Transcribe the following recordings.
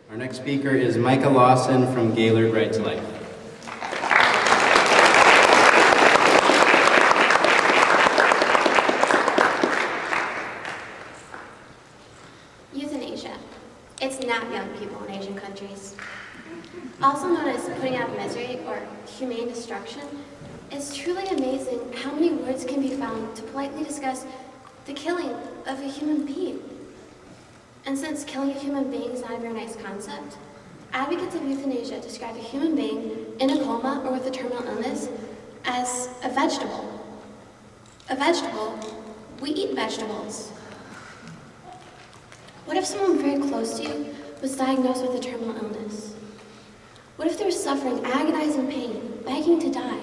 Our next speaker is Mikka Lawson from Gaylord Right to Life. Euthanasia. It's not young people in Asian countries. Also known as putting out misery or humane destruction, it's truly amazing how many words can be found to politely discuss the killing of a human being. And since killing a human being is not a very nice concept, advocates of euthanasia describe a human being in a coma or with a terminal illness as a vegetable. A vegetable? We eat vegetables. What if someone very close to you was diagnosed with a terminal illness? What if they were suffering agonizing pain, begging to die?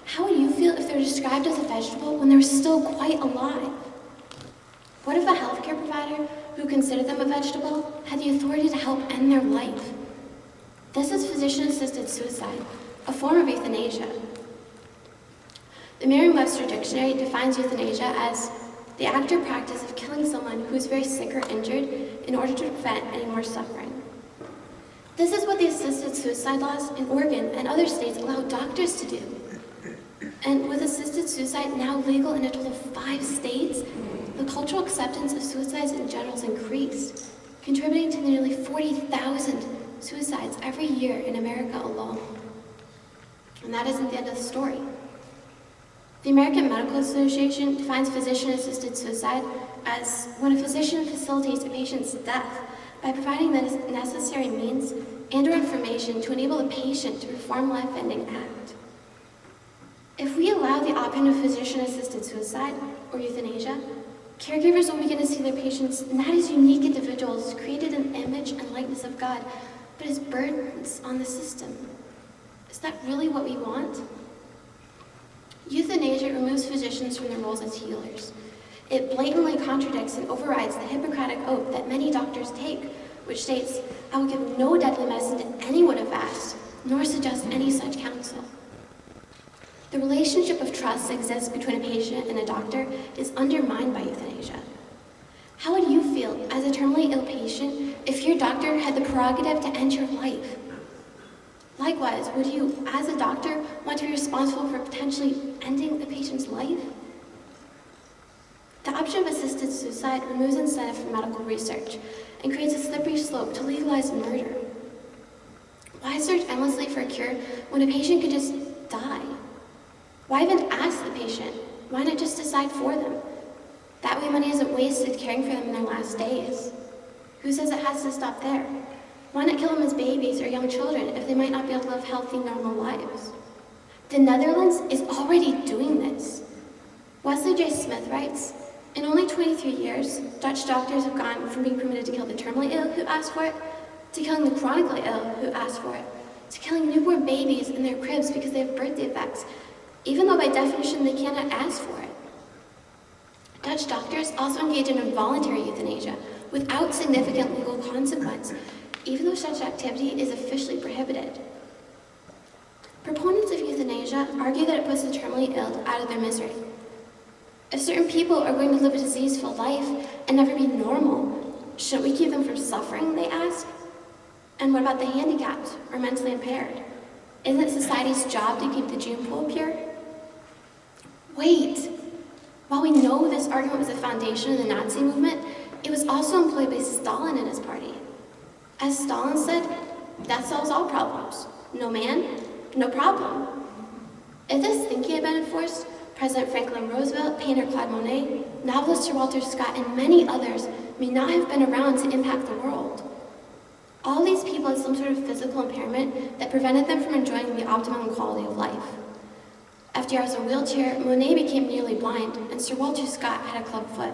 How would you feel if they were described as a vegetable when they were still quite alive? What if a healthcare provider who considered them a vegetable had the authority to help end their life? This is physician-assisted suicide, a form of euthanasia. The Merriam-Webster Dictionary defines euthanasia as the act or practice of killing someone who is very sick or injured in order to prevent any more suffering. This is what the assisted suicide laws in Oregon and other states allow doctors to do. And with assisted suicide now legal in a total of 5 states, the cultural acceptance of suicides in general has increased, contributing to the nearly 40,000 suicides every year in America alone. And that isn't the end of the story. The American Medical Association defines physician-assisted suicide as when a physician facilitates a patient's death by providing the necessary means and/or information to enable the patient to perform a life-ending act. If we allow the option of physician-assisted suicide, or euthanasia, caregivers will begin to see their patients not as unique individuals created in the image and likeness of God, but as burdens on the system. Is that really what we want? Euthanasia removes physicians from their roles as healers. It blatantly contradicts and overrides the Hippocratic oath that many doctors take, which states, "I will give no deadly medicine to anyone if asked, nor suggest any such counsel." The relationship of trust that exists between a patient and a doctor is undermined by euthanasia. How would you feel as a terminally ill patient if your doctor had the prerogative to end your life? Likewise, would you, as a doctor, want to be responsible for potentially ending a patient's life? The option of assisted suicide removes incentive for medical research and creates a slippery slope to legalize murder. Why search endlessly for a cure when a patient could just die? Why even ask the patient? Why not just decide for them? That way money isn't wasted caring for them in their last days. Who says it has to stop there? Why not kill them as babies or young children if they might not be able to live healthy, normal lives? The Netherlands is already doing this. Wesley J. Smith writes, "In only 23 years, Dutch doctors have gone from being permitted to kill the terminally ill who asked for it, to killing the chronically ill who asked for it, to killing newborn babies in their cribs because they have birth defects, even though by definition they cannot ask for it." Dutch doctors also engage in involuntary euthanasia without significant legal consequence, even though such activity is officially prohibited. Proponents of euthanasia argue that it puts the terminally ill out of their misery. If certain people are going to live a disease-filled life and never be normal, shouldn't we keep them from suffering, they ask? And what about the handicapped or mentally impaired? Isn't it society's job to keep the gene pool pure? Wait! While we know this argument was the foundation of the Nazi movement, it was also employed by Stalin and his party. As Stalin said, death solves all problems. No man, no problem. If this thinking had been enforced, President Franklin Roosevelt, painter Claude Monet, novelist Sir Walter Scott, and many others may not have been around to impact the world. All these people had some sort of physical impairment that prevented them from enjoying the optimum quality of life. FDR was in a wheelchair, Monet became nearly blind, and Sir Walter Scott had a club foot.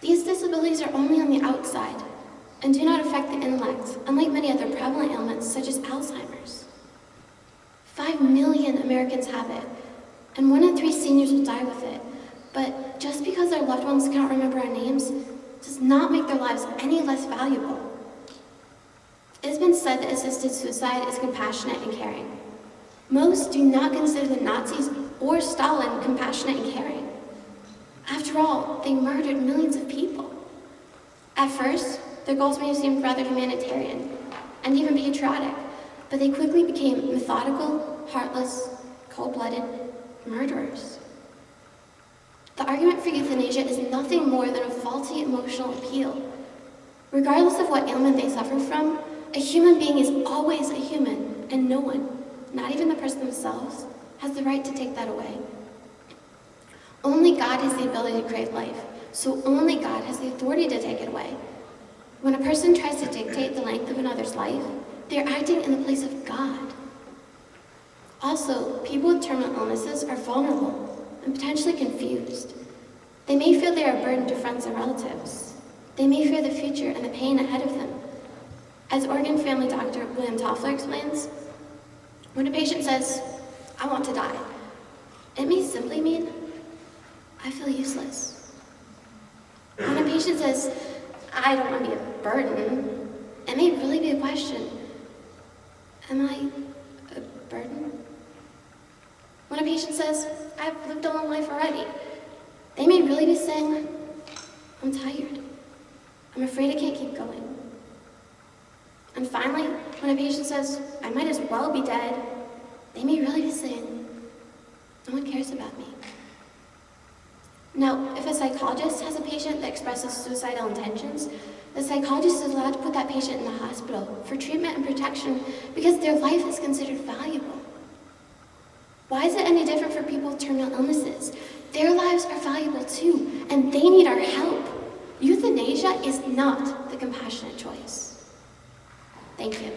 These disabilities are only on the outside and do not affect the intellect, unlike many other prevalent ailments such as Alzheimer's. 5 million Americans have it, and 1 in 3 seniors will die with it. But just because their loved ones cannot remember our names does not make their lives any less valuable. It has been said that assisted suicide is compassionate and caring. Most do not consider the Nazis or Stalin compassionate and caring. After all, they murdered millions of people. At first, their goals may have seemed rather humanitarian and even patriotic, but they quickly became methodical, heartless, cold-blooded murderers. The argument for euthanasia is nothing more than a faulty emotional appeal. Regardless of what ailment they suffer from, a human being is always a human, and no one, not even the person themselves, has the right to take that away. Only God has the ability to create life, so only God has the authority to take it away. When a person tries to dictate the length of another's life, they're acting in the place of God. Also, people with terminal illnesses are vulnerable and potentially confused. They may feel they are a burden to friends and relatives. They may fear the future and the pain ahead of them. As Oregon family doctor William Toffler explains, when a patient says, "I want to die," it may simply mean, "I feel useless." When a patient says, "I don't want to be a burden," it may really be a question, "Am I a burden?" When a patient says, "I've lived a long life already," they may really be saying, "I'm tired. I'm afraid I can't keep going." And finally, when a patient says, "I might as well be dead," they may really be saying, "No one cares about me." Now, if a psychologist has a patient that expresses suicidal intentions, the psychologist is allowed to put that patient in the hospital for treatment and protection because their life is considered valuable. Why is it any different for people with terminal illnesses? Their lives are valuable too, and they need our help. Euthanasia is not the compassionate choice. Thank you.